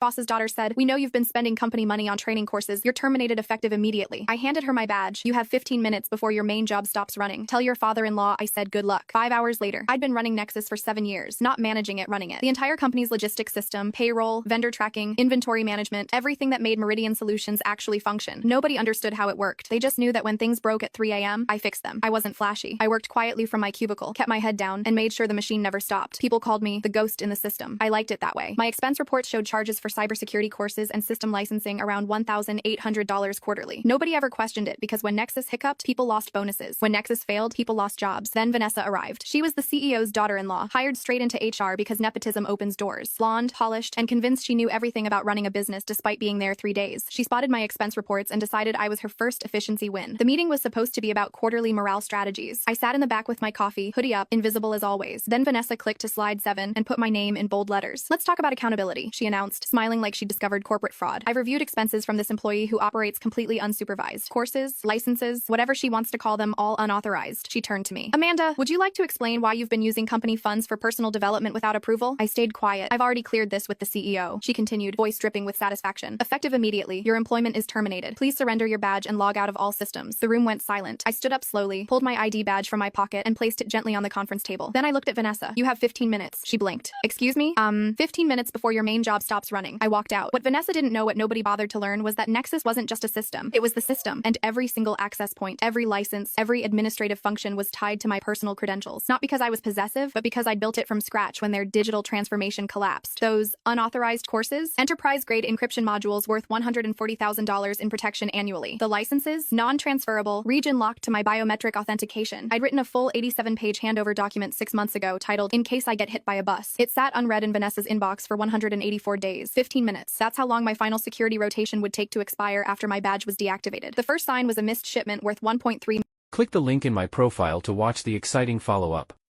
Boss's daughter said, "We know you've been spending company money on training courses. You're terminated effective immediately." I handed her my badge. "You have 15 minutes before your main job stops running. Tell your father-in-law I said good luck." 5 hours later, I'd been running Nexus for 7 years, not managing it, running it. The entire company's logistics system, payroll, vendor tracking, inventory management, everything that made Meridian Solutions actually function. Nobody understood how it worked. They just knew that when things broke at 3 a.m., I fixed them. I wasn't flashy. I worked quietly from my cubicle, kept my head down, and made sure the machine never stopped. People called me the ghost in the system. I liked it that way. My expense reports showed charges for cybersecurity courses and system licensing around $1,800 quarterly. Nobody ever questioned it because when Nexus hiccuped, people lost bonuses. When Nexus failed, people lost jobs. Then Vanessa arrived. She was the CEO's daughter-in-law, hired straight into HR because nepotism opens doors. Blonde, polished, and convinced she knew everything about running a business despite being there 3 days. She spotted my expense reports and decided I was her first efficiency win. The meeting was supposed to be about quarterly morale strategies. I sat in the back with my coffee, hoodie up, invisible as always. Then Vanessa clicked to slide 7 and put my name in bold letters. "Let's talk about accountability," she announced, smiling like she discovered corporate fraud. "I've reviewed expenses from this employee who operates completely unsupervised. Courses, licenses, whatever she wants to call them, all unauthorized." She turned to me. "Amanda, would you like to explain why you've been using company funds for personal development without approval?" I stayed quiet. "I've already cleared this with the CEO," she continued, voice dripping with satisfaction. "Effective immediately. Your employment is terminated. Please surrender your badge and log out of all systems." The room went silent. I stood up slowly, pulled my ID badge from my pocket, and placed it gently on the conference table. Then I looked at Vanessa. "You have 15 minutes. She blinked. "Excuse me? 15 minutes before your main job stops running." I walked out. What Vanessa didn't know, what nobody bothered to learn, was that Nexus wasn't just a system. It was the system, and every single access point, every license, every administrative function was tied to my personal credentials. Not because I was possessive, but because I'd built it from scratch when their digital transformation collapsed. Those unauthorized courses, enterprise-grade encryption modules worth $140,000 in protection annually. The licenses, non-transferable, region-locked to my biometric authentication. I'd written a full 87-page handover document 6 months ago titled, "In Case I Get Hit by a Bus." It sat unread in Vanessa's inbox for 184 days. 15 minutes. That's how long my final security rotation would take to expire after my badge was deactivated. The first sign was a missed shipment worth 1.3. Click the link in my profile to watch the exciting follow-up.